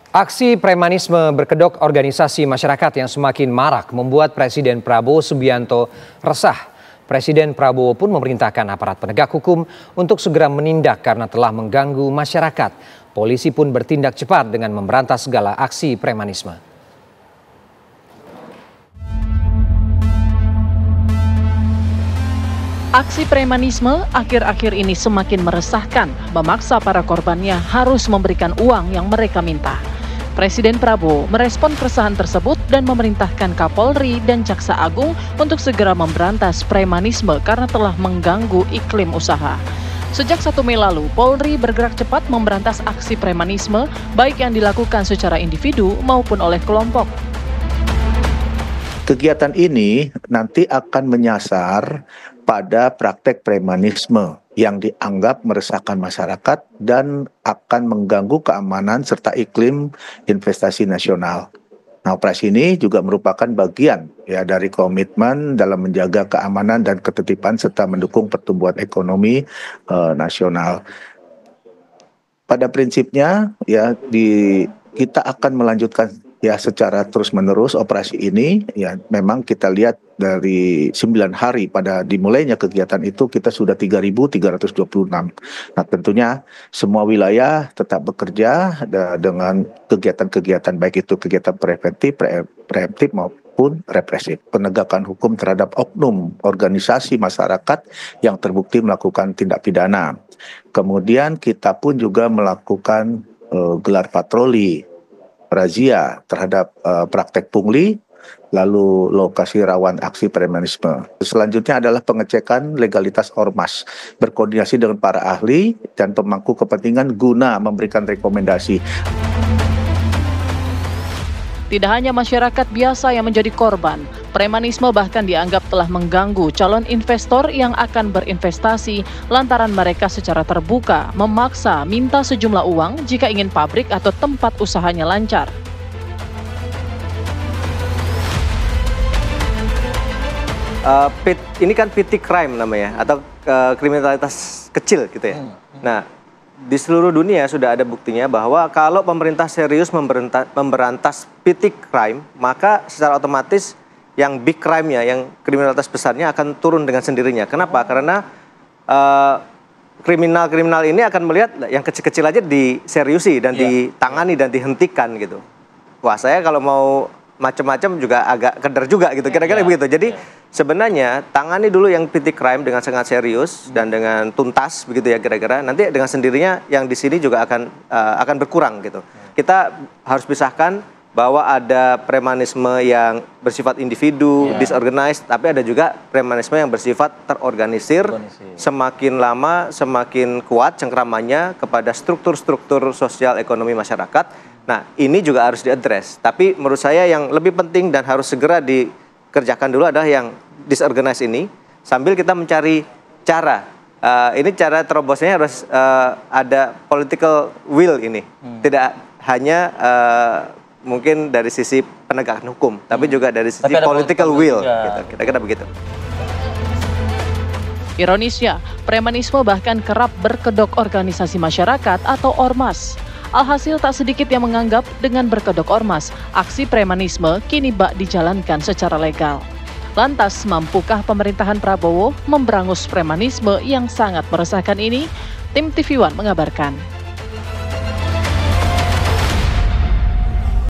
Aksi premanisme berkedok organisasi masyarakat yang semakin marak membuat Presiden Prabowo Subianto resah. Presiden Prabowo pun memerintahkan aparat penegak hukum untuk segera menindak karena telah mengganggu masyarakat. Polisi pun bertindak cepat dengan memberantas segala aksi premanisme. Aksi premanisme akhir-akhir ini semakin meresahkan, memaksa para korbannya harus memberikan uang yang mereka minta. Presiden Prabowo merespon keresahan tersebut dan memerintahkan Kapolri dan Jaksa Agung untuk segera memberantas premanisme karena telah mengganggu iklim usaha. Sejak 1 Mei lalu, Polri bergerak cepat memberantas aksi premanisme baik yang dilakukan secara individu maupun oleh kelompok. Kegiatan ini nanti akan menyasar pada praktek premanisme yang dianggap meresahkan masyarakat dan akan mengganggu keamanan serta iklim investasi nasional. Nah, operasi ini juga merupakan bagian dari komitmen dalam menjaga keamanan dan ketertiban serta mendukung pertumbuhan ekonomi nasional. Pada prinsipnya kita akan melanjutkan secara terus-menerus operasi ini. Memang kita lihat dari 9 hari pada dimulainya kegiatan itu kita sudah 3.326. Nah, tentunya semua wilayah tetap bekerja dengan kegiatan-kegiatan baik itu kegiatan preventif maupun represif. Penegakan hukum terhadap oknum organisasi masyarakat yang terbukti melakukan tindak pidana. Kemudian kita pun juga melakukan gelar patroli, razia terhadap praktek pungli, lalu lokasi rawan aksi premanisme. Selanjutnya adalah pengecekan legalitas ormas, berkoordinasi dengan para ahli dan pemangku kepentingan guna memberikan rekomendasi. Tidak hanya masyarakat biasa yang menjadi korban, premanisme bahkan dianggap telah mengganggu calon investor yang akan berinvestasi lantaran mereka secara terbuka memaksa minta sejumlah uang jika ingin pabrik atau tempat usahanya lancar. Ini kan petty crime namanya, atau kriminalitas kecil gitu ya. Nah, di seluruh dunia sudah ada buktinya bahwa kalau pemerintah serius memberantas petty crime, maka secara otomatis yang big crime-nya, yang kriminalitas besarnya akan turun dengan sendirinya. Kenapa? Karena kriminal-kriminal ini akan melihat yang kecil-kecil aja diseriusi dan ditangani dan dihentikan gitu. Wah, saya kalau mau macam-macam juga agak keder juga gitu, kira-kira begitu. Jadi sebenarnya tangani dulu yang petty crime dengan sangat serius dan dengan tuntas begitu ya kira-kira. Nanti dengan sendirinya yang di sini juga akan berkurang gitu. Kita harus pisahkan bahwa ada premanisme yang bersifat individu, disorganized, tapi ada juga premanisme yang bersifat terorganisir. Semakin lama semakin kuat cengkramannya kepada struktur-struktur sosial ekonomi masyarakat. Nah, ini juga harus diadres. Tapi menurut saya yang lebih penting dan harus segera dikerjakan dulu adalah yang disorganized ini, sambil kita mencari cara. Ini cara terobosnya harus ada political will ini. Tidak hanya mungkin dari sisi penegakan hukum, tapi juga dari sisi political will. Gitu. Kira-kira begitu. Ironisnya, premanisme bahkan kerap berkedok organisasi masyarakat atau ormas. Alhasil tak sedikit yang menganggap dengan berkedok ormas, aksi premanisme kini bak dijalankan secara legal. Lantas, mampukah pemerintahan Prabowo memberangus premanisme yang sangat meresahkan ini? Tim TV One mengabarkan.